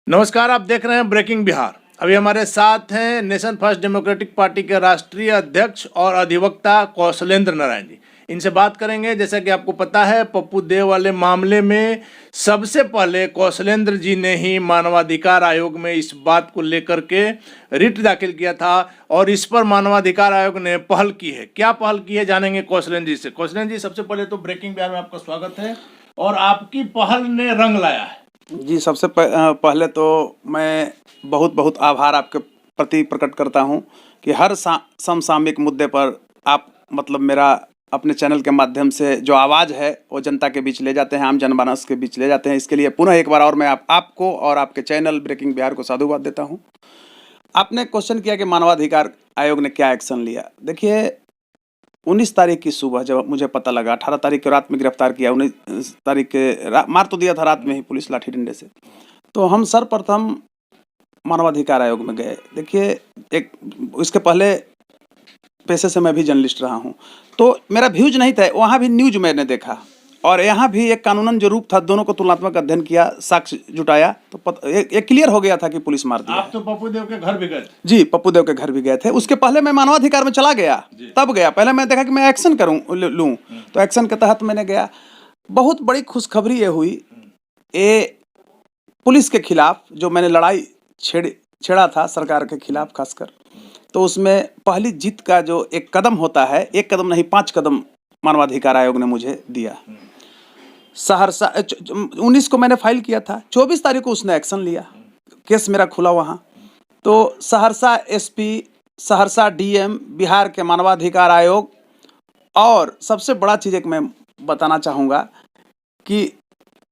नमस्कार, आप देख रहे हैं ब्रेकिंग बिहार। अभी हमारे साथ हैं नेशन फर्स्ट डेमोक्रेटिक पार्टी के राष्ट्रीय अध्यक्ष और अधिवक्ता कौशलेंद्र नारायण जी। इनसे बात करेंगे। जैसा कि आपको पता है, पप्पू देव वाले मामले में सबसे पहले कौशलेंद्र जी ने ही मानवाधिकार आयोग में इस बात को लेकर के रिट दाखिल किया था और इस पर मानवाधिकार आयोग ने पहल की है। क्या पहल की है, जानेंगे कौशलेंद्र जी से। कौशलेंद्र जी, सबसे पहले तो ब्रेकिंग बिहार में आपका स्वागत है और आपकी पहल ने रंग लाया है। जी, सबसे पहले तो मैं बहुत बहुत आभार आपके प्रति प्रकट करता हूं कि हर समसामयिक मुद्दे पर आप मेरा अपने चैनल के माध्यम से जो आवाज़ है वो जनता के बीच ले जाते हैं, आम जनमानस के बीच ले जाते हैं। इसके लिए पुनः एक बार और मैं आपको और आपके चैनल ब्रेकिंग बिहार को साधुवाद देता हूं। आपने क्वेश्चन किया कि मानवाधिकार आयोग ने क्या एक्शन लिया। देखिए, 19 तारीख की सुबह जब मुझे पता लगा, 18 तारीख की रात में गिरफ्तार किया, 19 तारीख के मार तो दिया था रात में ही पुलिस लाठी डंडे से, तो हम सर्वप्रथम मानवाधिकार आयोग में गए। देखिए, इसके पहले पेशे से मैं भी जर्नलिस्ट रहा हूं, तो मेरा व्यूज नहीं था। वहाँ भी न्यूज मैंने देखा और यहाँ भी एक कानूनन जो रूप था, दोनों को तुलनात्मक अध्ययन किया, साक्ष्य जुटाया, तो एक क्लियर हो गया था कि पुलिस मार दिया। आप तो पप्पू देव के घर भी गए? जी, पप्पू देव के घर भी गए थे। उसके पहले मैं मानवाधिकार में चला गया, तब गया। पहले मैं देखा कि मैं एक्शन लूँ, तो एक्शन के तहत मैंने गया। बहुत बड़ी खुशखबरी ये हुई, ये पुलिस के खिलाफ जो मैंने लड़ाई छेड़ा था सरकार के खिलाफ खासकर, तो उसमें पहली जीत का जो एक कदम होता है, एक कदम नहीं 5 कदम मानवाधिकार आयोग ने मुझे दिया। सहरसा 19 को मैंने फाइल किया था, 24 तारीख को उसने एक्शन लिया, केस मेरा खुला वहाँ। तो सहरसा एसपी, सहरसा डीएम, बिहार के मानवाधिकार आयोग, और सबसे बड़ा चीज़ एक मैं बताना चाहूँगा कि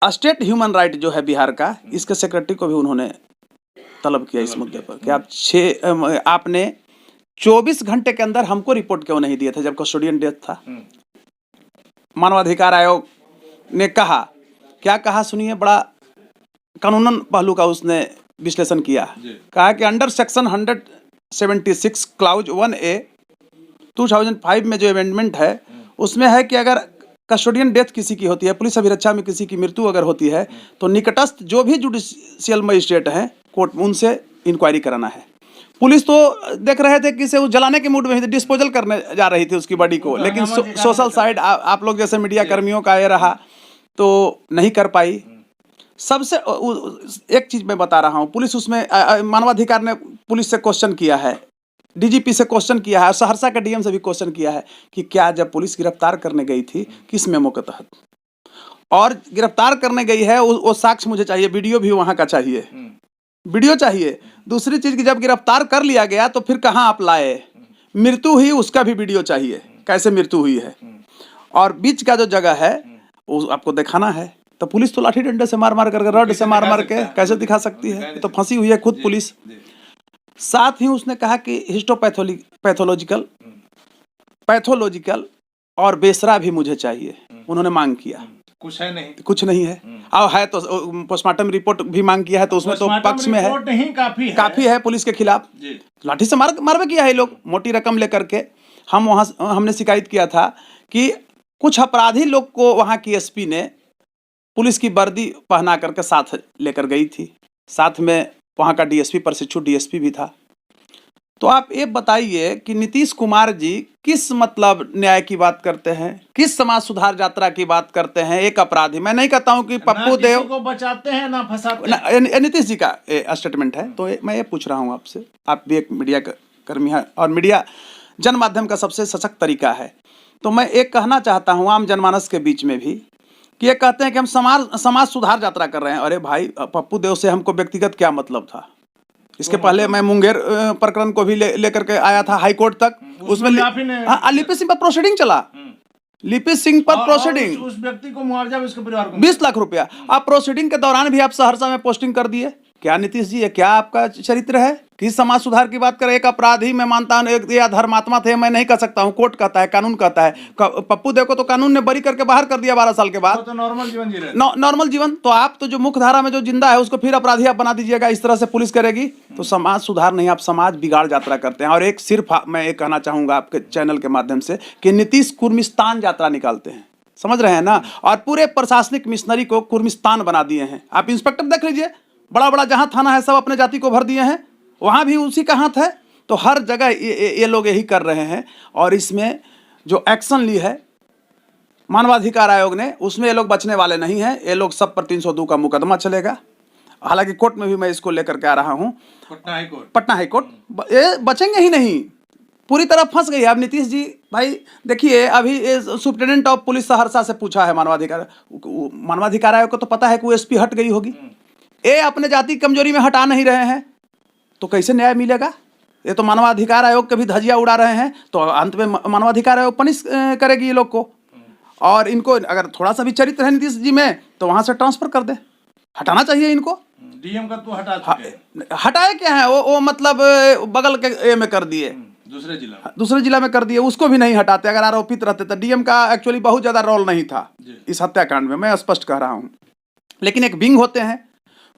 स्टेट ह्यूमन राइट जो है बिहार का, इसके सेक्रेटरी को भी उन्होंने तलब किया इस मुद्दे पर कि आपने 24 घंटे के अंदर हमको रिपोर्ट क्यों नहीं दिए थे जब कस्टोडियन डेथ था। मानवाधिकार आयोग ने कहा, क्या कहा सुनिए, बड़ा कानूनन पहलू का उसने विश्लेषण किया। कहा कि अंडर सेक्शन 176 क्लाउज 1A 2005 में जो अमेंडमेंट है, उसमें है कि अगर कस्टोडियन डेथ किसी की होती है, पुलिस अभिरक्षा में किसी की मृत्यु अगर होती है, तो निकटस्थ जो भी जुडिशियल मजिस्ट्रेट हैं कोर्ट में, उनसे इंक्वायरी कराना है। पुलिस तो देख रहे थे कि वो जलाने के मूड में ही डिस्पोजल करने जा रही थी उसकी बॉडी को, लेकिन सोशल साइड आप लोग जैसे मीडिया कर्मियों का ये रहा तो नहीं कर पाई। सबसे एक चीज़ मैं बता रहा हूँ, पुलिस उसमें मानवाधिकार ने पुलिस से क्वेश्चन किया है, डीजीपी से क्वेश्चन किया है, और सहरसा के डीएम से भी क्वेश्चन किया है कि क्या जब पुलिस गिरफ्तार करने गई थी किस मेमो के तहत, और गिरफ्तार करने गई है वो साक्ष्य मुझे चाहिए, वीडियो भी वहाँ का चाहिए, वीडियो चाहिए। दूसरी चीज़ की जब गिरफ्तार कर लिया गया तो फिर कहाँ आप लाए, मृत्यु हुई उसका भी वीडियो चाहिए, कैसे मृत्यु हुई है, और बीच का जो जगह है वो आपको दिखाना है। तो पुलिस तो लाठी डंडे से मार मार करके, रड से मार मार के कैसे दिखा सकती है, तो फंसी हुई है खुद पुलिस। साथ ही उसने कहा कि पैथोलॉजिकल और बेसरा भी मुझे चाहिए, उन्होंने मांग किया। कुछ है नहीं, कुछ नहीं है, और है तो पोस्टमार्टम रिपोर्ट भी मांग किया है, तो उसमें तो पक्ष में है, नहीं काफी है पुलिस के खिलाफ। लाठी से मारवे किया है लोग, मोटी रकम लेकर के। हमने शिकायत किया था कि कुछ अपराधी लोग को वहाँ की एसपी ने पुलिस की वर्दी पहना करके साथ लेकर गई थी, साथ में वहाँ का डीएसपी, प्रशिक्षु डीएसपी भी था। तो आप ये बताइए कि नीतीश कुमार जी किस न्याय की बात करते हैं, किस समाज सुधार यात्रा की बात करते हैं। एक अपराधी, मैं नहीं कहता हूं कि पप्पू देव को बचाते हैं ना फंसाते हैं, नीतीश जी का स्टेटमेंट है। तो मैं ये पूछ रहा हूं आपसे, आप भी एक मीडिया कर्मी हैं और मीडिया जन माध्यम का सबसे सशक्त तरीका है, तो मैं एक कहना चाहता हूँ आम जनमानस के बीच में भी कि ये कहते हैं कि हम समाज सुधार यात्रा कर रहे हैं। अरे भाई, पप्पू देव से हमको व्यक्तिगत क्या मतलब था। इसके पहले मैं मुंगेर प्रकरण को भी लेकर के आया था हाई कोर्ट तक, उसमें लिपि सिंह पर प्रोसीडिंग चला, लिपि सिंह पर प्रोसीडिंग, उस व्यक्ति को मुआवजा उसके परिवार को 20 लाख रुपया। आप प्रोसीडिंग के दौरान भी आप सहरसा में पोस्टिंग कर दिए। क्या नीतीश जी, क्या आपका चरित्र है? किस समाज सुधार की बात करें? एक अपराधी मैं मानता हूं, एक या धर्मात्मा थे, मैं नहीं कह सकता हूं, कोर्ट कहता है, कानून कहता है। पप्पू देव को तो कानून ने बरी करके बाहर कर दिया 12 साल के बाद। तो नॉर्मल जीवन जी रहे थे। नॉर्मल जीवन। तो आप तो जो मुख्य धारा में जो जिंदा है उसको फिर अपराधी आप बना दीजिएगा, इस तरह से पुलिस करेगी तो समाज सुधार नहीं, आप समाज बिगाड़ यात्रा करते हैं। और एक सिर्फ मैं एक कहना चाहूंगा आपके चैनल के माध्यम से कि नीतीश कुर्मिस्तान यात्रा निकालते हैं, समझ रहे हैं ना, और पूरे प्रशासनिक मिशनरी को कुर्मिस्तान बना दिए हैं। आप इंस्पेक्टर देख लीजिए, बड़ा बड़ा जहां थाना है सब अपने जाति को भर दिए हैं, वहां भी उसी का हाथ है। तो हर जगह ये लोग यही कर रहे हैं। और इसमें जो एक्शन ली है मानवाधिकार आयोग ने, उसमें ये लोग बचने वाले नहीं हैं। ये लोग सब पर 302 का मुकदमा चलेगा। हालांकि कोर्ट में भी मैं इसको लेकर के आ रहा हूं, पटना हाई कोर्ट। ये बचेंगे ही नहीं, पूरी तरह फंस गई है। अब नीतीश जी भाई देखिए, अभी सुप्रिटेंडेंट ऑफ पुलिस सहरसा से पूछा है मानवाधिकार आयोग को तो पता है कि वो एसपी हट गई होगी। ये अपने जाति कमजोरी में हटा नहीं रहे हैं तो कैसे न्याय मिलेगा? ये तो मानवाधिकार आयोग के भी धजिया उड़ा रहे हैं। तो अंत में मानवाधिकार आयोग पनिश करेगी ये लोग को। और इनको अगर थोड़ा सा भी चरित्र है नीतीश जी में तो वहां से ट्रांसफर कर दे, हटाना चाहिए इनको। डीएम का तो हटा चुके हैं। हटाए क्या है वो मतलब बगल के ए में कर दिए, दूसरे जिला में कर दिए, उसको भी नहीं हटाते। अगर आरोपित रहते तो डीएम का एक्चुअली बहुत ज्यादा रोल नहीं था इस हत्याकांड में, मैं स्पष्ट कह रहा हूं। लेकिन एक विंग होते हैं,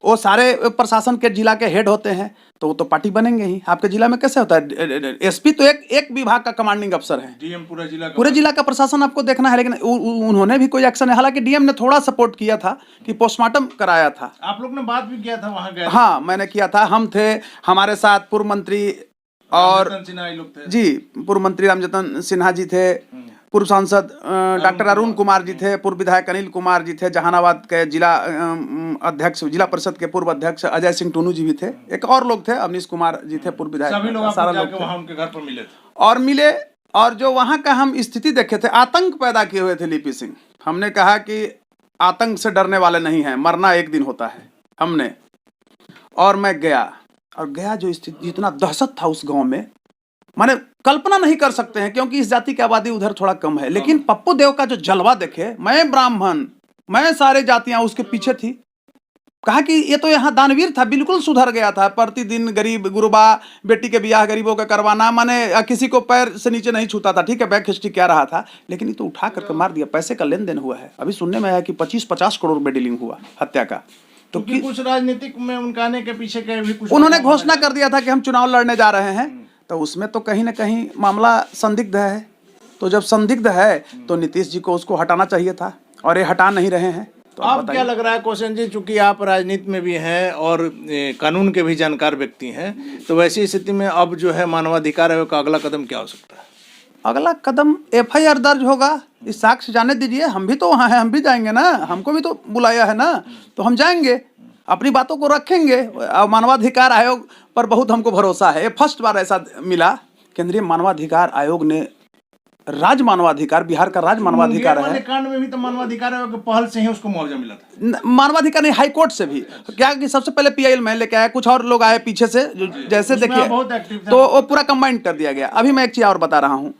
वो सारे प्रशासन के जिला के हेड होते हैं, तो वो तो पार्टी बनेंगे ही। आपके जिला में कैसे होता है? एसपी तो एक विभाग का कमांडिंग अफसर है, डीएम पूरे जिला का प्रशासन आपको देखना है। लेकिन उन्होंने भी कोई एक्शन है। हालांकि डीएम ने थोड़ा सपोर्ट किया था कि पोस्टमार्टम कराया था। आप लोग ने बात भी किया था वहां गए? हाँ मैंने किया था। हम थे, हमारे साथ पूर्व मंत्री और जी पूर्व मंत्री रामजतन सिन्हा जी थे, पूर्व सांसद डॉक्टर अरुण कुमार जी थे, पूर्व विधायक अनिल कुमार जी थे, जहानाबाद के जिला अध्यक्ष, जिला परिषद के पूर्व अध्यक्ष अजय सिंह टूनू जी भी थे, एक और लोग थे, अवनीश कुमार जी थे, पूर्व विधायक। सभी लोग सारा लोग वहां उनके घर पर मिले और जो वहां का हम स्थिति देखे थे, आतंक पैदा किए हुए थे लिपि सिंह। हमने कहा कि आतंक से डरने वाले नहीं है, मरना एक दिन होता है हमने। और मैं गया जो स्थिति, जितना दहशत था उस गांव में, माने कल्पना नहीं कर सकते हैं, क्योंकि इस जाति की आबादी उधर थोड़ा कम है। लेकिन पप्पू देव का जो जलवा देखे, मैं ब्राह्मण, मैं सारे जातियां उसके पीछे थी। कहा कि ये तो यहाँ दानवीर था, बिल्कुल सुधर गया था। प्रतिदिन गरीब गुरबा बेटी के ब्याह गरीबों का करवाना, माने किसी को पैर से नीचे नहीं छूता था। ठीक है, बैक हिस्ट्री क्या रहा था, लेकिन ये तो उठा करके मार दिया। पैसे का लेन देन हुआ है, अभी सुनने में आया कि 25-50 करोड़ रुपए डीलिंग हुआ हत्या का। तो कुछ राजनीतिक में उनका आने के पीछे के भी कुछ उन्होंने घोषणा कर दिया था कि हम चुनाव लड़ने जा रहे हैं, तो उसमें तो कहीं ना कहीं मामला संदिग्ध है। तो जब संदिग्ध है तो नीतीश जी को उसको हटाना चाहिए था, और ये हटा नहीं रहे हैं। तो आप क्या लग रहा है कौशन जी, चूंकि आप राजनीति में भी हैं और कानून के भी जानकार व्यक्ति हैं, तो वैसी स्थिति में अब जो है मानवाधिकार आयोग का अगला कदम क्या हो सकता है? अगला कदम FIR दर्ज होगा। इस साक्ष्य जाने दीजिए, हम भी तो वहाँ हैं, हम भी जाएंगे ना, हमको भी तो बुलाया है ना, तो हम जाएंगे, अपनी बातों को रखेंगे। मानवाधिकार आयोग पर बहुत हमको भरोसा है। फर्स्ट बार ऐसा मिला, केंद्रीय मानवाधिकार आयोग ने राज्य मानवाधिकार, बिहार का राज्य मानवाधिकार है। कांड में भी तो मानवाधिकार आयोग की पहल से ही उसको मुआवजा मिला था। मानवाधिकार नहीं, हाई कोर्ट से भी क्या कि सबसे पहले PIL में लेके आया, कुछ और लोग आए पीछे से, जैसे देखिए, तो वो पूरा कंबाइंड कर दिया गया। अभी मैं एक चीज और बता रहा हूँ,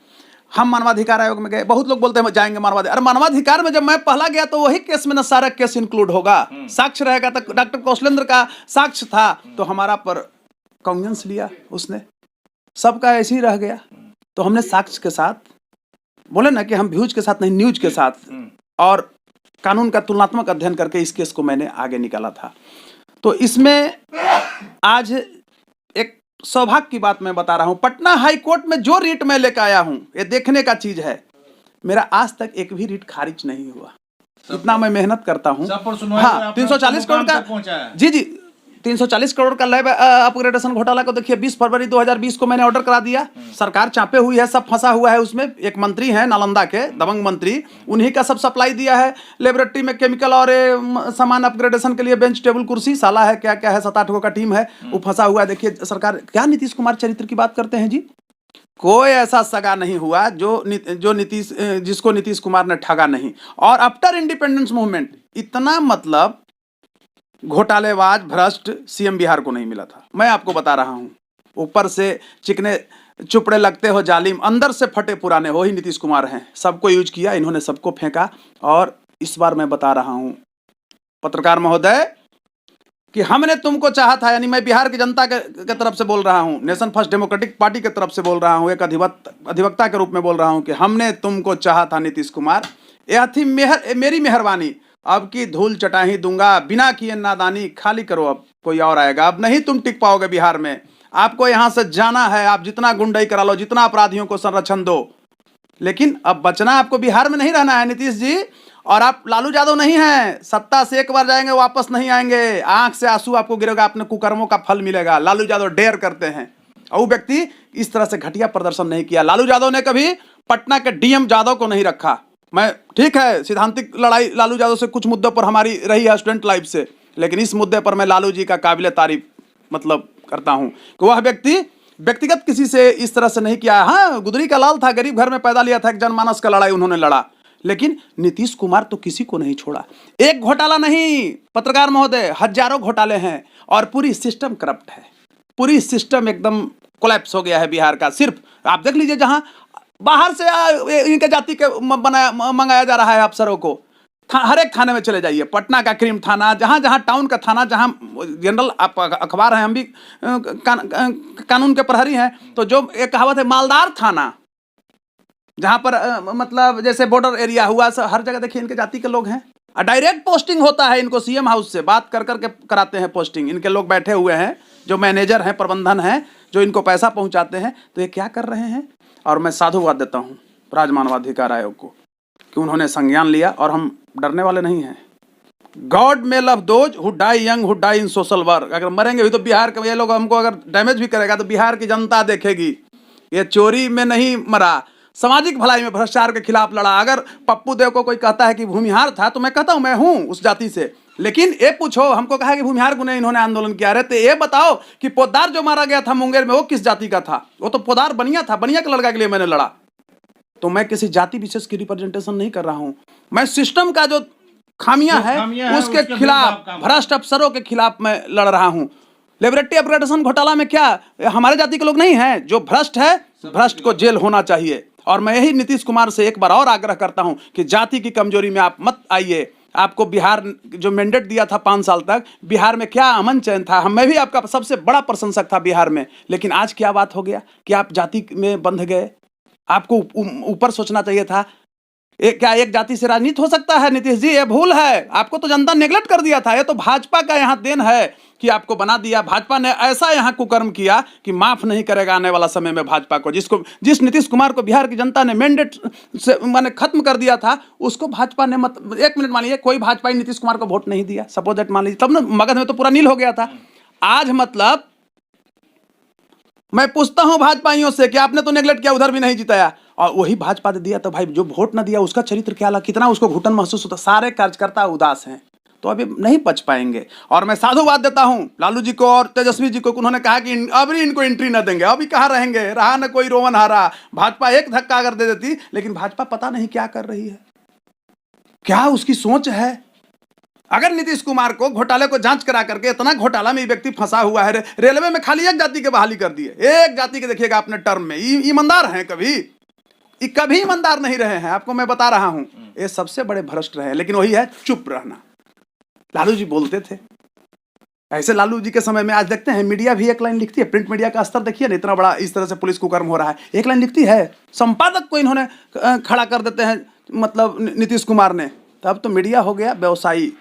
हम मानवाधिकार आयोग में गए, बहुत लोग बोलते हैं जाएंगे मानवाधिकार। अरे मानवाधिकार में जब मैं पहला गया तो वही केस में न सारा केस इंक्लूड होगा, साक्ष्य रहेगा। तो डॉक्टर कौशलेंद्र का साक्ष्य था, तो हमारा पर कॉन्वेंस लिया उसने, सबका ऐसे ही रह गया। तो हमने साक्ष्य के साथ, बोले ना कि हम व्यूज के साथ नहीं, न्यूज के साथ और कानून का तुलनात्मक अध्ययन करके इस केस को मैंने आगे निकाला था। तो इसमें आज एक सौभाग्य की बात मैं बता रहा हूं, पटना हाई कोर्ट में जो रीट मैं लेकर आया हूं, ये देखने का चीज है, मेरा आज तक एक भी रीट खारिज नहीं हुआ। इतना मैं मेहनत करता हूं। हाँ, 340 करोड़ का, जी 340 करोड़ का लैब अपग्रेडेशन घोटाला को देखिए, 20 फरवरी 2020 को मैंने ऑर्डर करा दिया। सरकार चापे हुई है, सब फंसा हुआ है उसमें। एक मंत्री हैं नालंदा के, दबंग मंत्री, उन्हीं का सब सप्लाई दिया है लेबोरेटरी में, केमिकल और सामान अपग्रेडेशन के लिए, बेंच टेबल कुर्सी साला है, क्या क्या है, 7-8 गो का टीम है, वो फंसा हुआ है। देखिए सरकार, क्या नीतीश कुमार चरित्र की बात करते हैं जी। कोई ऐसा सगा नहीं हुआ जिसको नीतीश कुमार ने ठगा नहीं। और आफ्टर इंडिपेंडेंस मूवमेंट इतना मतलब घोटालेबाज भ्रष्ट CM बिहार को नहीं मिला था। मैं आपको बता रहा हूं, ऊपर से चिकने चुपड़े लगते हो जालिम, अंदर से फटे पुराने हो ही नीतीश कुमार हैं। सबको यूज किया इन्होंने, सबको फेंका। और इस बार मैं बता रहा हूं पत्रकार महोदय कि हमने तुमको चाहा था, यानी मैं बिहार की जनता के तरफ से बोल रहा हूँ, नेशन फर्स्ट डेमोक्रेटिक पार्टी की तरफ से बोल रहा हूँ, एक अधिवक्ता के रूप में बोल रहा हूँ कि हमने तुमको चाहा था नीतीश कुमार, यह थी मेरी मेहरबानी, अब की धूल चटा ही दूंगा, बिना किए नादानी, खाली करो, अब कोई और आएगा, अब नहीं तुम टिक पाओगे बिहार में, आपको यहाँ से जाना है, आप जितना गुंडई करा लो, जितना अपराधियों को संरक्षण दो, लेकिन अब बचना आपको बिहार में नहीं रहना है नीतीश जी। और आप लालू यादव नहीं हैं, सत्ता से एक बार जाएंगे वापस नहीं आएंगे, आंख से आंसू आपको गिरेगा, अपने कुकर्मों का फल मिलेगा। लालू यादव डेयर करते हैं, और वो व्यक्ति इस तरह से घटिया प्रदर्शन नहीं किया। लालू यादव ने कभी पटना के डीएम यादव को नहीं रखा। मैं ठीक है, सिद्धांतिक लड़ाई लालू यादव से कुछ मुद्दों पर हमारी रही है स्टूडेंट लाइफ से, लेकिन इस मुद्दे पर मैं लालू जी का काबिल तारीफ मतलब करता हूं कि वह व्यक्ति व्यक्तिगत किसी से इस तरह से नहीं किया। हाँ, गुदरी का लाल था, गरीब घर में पैदा लिया था, एक जनमानस का लड़ाई उन्होंने लड़ा, लेकिन नीतीश कुमार तो किसी को नहीं छोड़ा। एक घोटाला नहीं पत्रकार महोदय, हजारों घोटाले हैं, और पूरी सिस्टम करप्ट है, पूरी सिस्टम एकदम कोलैप्स हो गया है बिहार का। सिर्फ आप देख लीजिए, जहां बाहर से इनके जाति के मंगाया जा रहा है अफसरों को, हर एक थाने में चले जाइए, पटना का क्रीम थाना, जहां जहां टाउन का थाना, जहां जनरल आप अखबार हैं, हम भी कानून के प्रहरी हैं, तो जो एक कहावत है मालदार थाना, जहां पर मतलब जैसे बॉर्डर एरिया हुआ, हर जगह देखिए इनके जाति के लोग हैं, और डायरेक्ट पोस्टिंग होता है इनको, सीएम हाउस से बात कर करके कराते हैं पोस्टिंग। इनके लोग बैठे हुए हैं, जो मैनेजर हैं, प्रबंधन हैं, जो इनको पैसा पहुंचाते हैं। तो ये क्या कर रहे हैं? और मैं साधुवाद देता हूँ राजमानवाधिकार आयोग को कि उन्होंने संज्ञान लिया, और हम डरने वाले नहीं हैं। God may love those who die young who die in social work. अगर मरेंगे भी तो बिहार के ये लोग हमको अगर डैमेज भी करेगा तो बिहार की जनता देखेगी। ये चोरी में नहीं मरा, सामाजिक भलाई में भ्रष्टाचार के खिलाफ लड़ा। अगर पप्पू देव को कोई कहता है कि भूमिहार था, तो मैं कहता हूं मैं हूं उस जाति से, लेकिन ये पूछो, हमको कहा कि भूमिहार को नहीं इन्होंने आंदोलन किया। रहते ये बताओ कि पोदार जो मारा गया था मुंगेर में, वो किस जाति का था? वो तो पोदार बनिया था, बनिया के लड़का के लिए मैंने लड़ा। तो मैं किसी जाति विशेष की रिप्रेजेंटेशन नहीं कर रहा हूं, मैं सिस्टम का जो खामियां है उसके खिलाफ, भ्रष्ट अफसरों के खिलाफ मैं लड़ रहा हूं। लिबर्टी अपग्रेडेशन घोटाला में क्या हमारे जाति के लोग नहीं हैं? जो भ्रष्ट है, भ्रष्ट को जेल होना चाहिए। और मैं यही नीतीश कुमार से एक बार और आग्रह करता हूं कि जाति की कमजोरी में आप मत आइए। आपको बिहार जो मैंडेट दिया था 5 साल तक, बिहार में क्या अमन चैन था। मैं भी आपका सबसे बड़ा प्रशंसक था बिहार में, लेकिन आज क्या बात हो गया कि आप जाति में बंध गए? आपको ऊपर सोचना चाहिए था। क्या एक जाति से राजनीति हो सकता है? नीतीश जी, ये भूल है, आपको तो जनता नेगलेक्ट कर दिया था। ये तो भाजपा का यहाँ देन है कि आपको बना दिया। भाजपा ने ऐसा यहाँ कुकर्म किया कि माफ नहीं करेगा आने वाला समय में भाजपा को। जिस नीतीश कुमार को बिहार की जनता ने मैंडेट से माने खत्म कर दिया था, उसको भाजपा ने एक मिनट मान लीजिए, कोई भाजपा नीतीश कुमार को वोट नहीं दिया, सपोज दैट मान लीजिए, तब ना मगध में तो पूरा नील हो गया था। आज मतलब मैं पूछता हूं भाजपाइयों से कि आपने तो नेगलेक्ट किया, उधर भी नहीं जिताया, और वही भाजपा ने दिया, तो भाई जो वोट ना दिया उसका चरित्र क्या लगा, कितना उसको घुटन महसूस होता। सारे कार्यकर्ता उदास हैं, तो अभी नहीं बच पाएंगे। और मैं साधुवाद देता हूं लालू जी को और तेजस्वी जी को, उन्होंने कहा कि अभी इनको एंट्री न देंगे। अभी कहाँ रहेंगे? रहा न कोई रोवन हारा। भाजपा एक धक्का अगर दे देती, लेकिन भाजपा पता नहीं क्या कर रही है, क्या उसकी सोच है। अगर नीतीश कुमार को घोटाले को जांच करा करके, इतना घोटाला में व्यक्ति फंसा हुआ है, रेलवे में खाली एक जाति के बहाली कर दिए, एक जाति के देखिएगा अपने टर्म में, ईमानदार हैं कभी ईमानदार नहीं रहे हैं। आपको मैं बता रहा हूं, ये सबसे बड़े भ्रष्ट रहे। लेकिन वही है, चुप रहना। लालू जी बोलते थे ऐसे। लालू जी के समय में आज देखते हैं मीडिया भी एक लाइन लिखती है। प्रिंट मीडिया का स्तर देखिए ना, इतना बड़ा इस तरह से पुलिस कुकर्म हो रहा है, एक लाइन लिखती है। संपादक को इन्होंने खड़ा कर देते हैं, मतलब नीतीश कुमार ने। तब तो मीडिया हो गया व्यवसायी,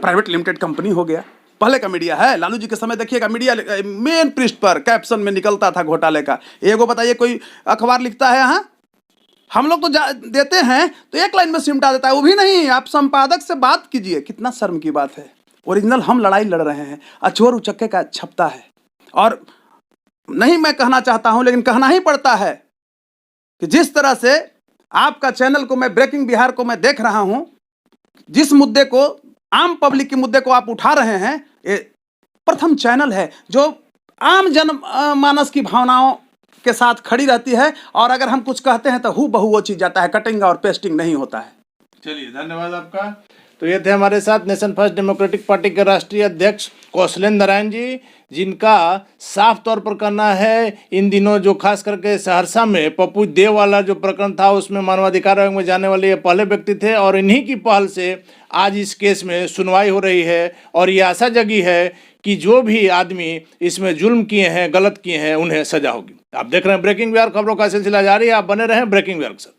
प्राइवेट लिमिटेड कंपनी हो गया। पहले का मीडिया है। लालू जी के समय देखिएगा, मीडिया मेन पृष्ठ पर कैप्शन में निकलता था घोटाले का। एगो बताइए कोई अखबार लिखता है यहाँ? हम लोग तो देते हैं तो एक लाइन में सिमटा देता है, वो भी नहीं। आप संपादक से बात कीजिए, कितना शर्म की बात है। ओरिजिनल हम लड़ाई लड़ रहे हैं, अछोर उचक्के का छपता है। और नहीं मैं कहना चाहता हूं, लेकिन कहना ही पड़ता है कि जिस तरह से आपका चैनल को मैं, ब्रेकिंग बिहार को मैं देख रहा हूं, जिस मुद्दे को, आम पब्लिक के मुद्दे को आप उठा रहे हैं, ये प्रथम चैनल है जो आम जन मानस की भावनाओं के साथ खड़ी रहती है। और अगर हम कुछ कहते हैं तो हूबहू वो चीज जाता है, कटिंग और पेस्टिंग नहीं होता है। चलिए, धन्यवाद आपका। तो ये थे हमारे साथ नेशन फर्स्ट डेमोक्रेटिक पार्टी के राष्ट्रीय अध्यक्ष कौशलेंद्र नारायण जी, जिनका साफ तौर पर कहना है इन दिनों जो खास करके सहरसा में पप्पू देव वाला जो प्रकरण था उसमें मानवाधिकार आयोग में जाने वाले ये पहले व्यक्ति थे और इन्हीं की पहल से आज इस केस में सुनवाई हो रही है और ये आशा जगी है कि जो भी आदमी इसमें जुल्म किए हैं, गलत किए हैं, उन्हें सजा होगी। आप देख रहे हैं ब्रेकिंग बिहार, खबरों का सिलसिला जारी है, आप बने रहें ब्रेकिंग बिहार के साथ।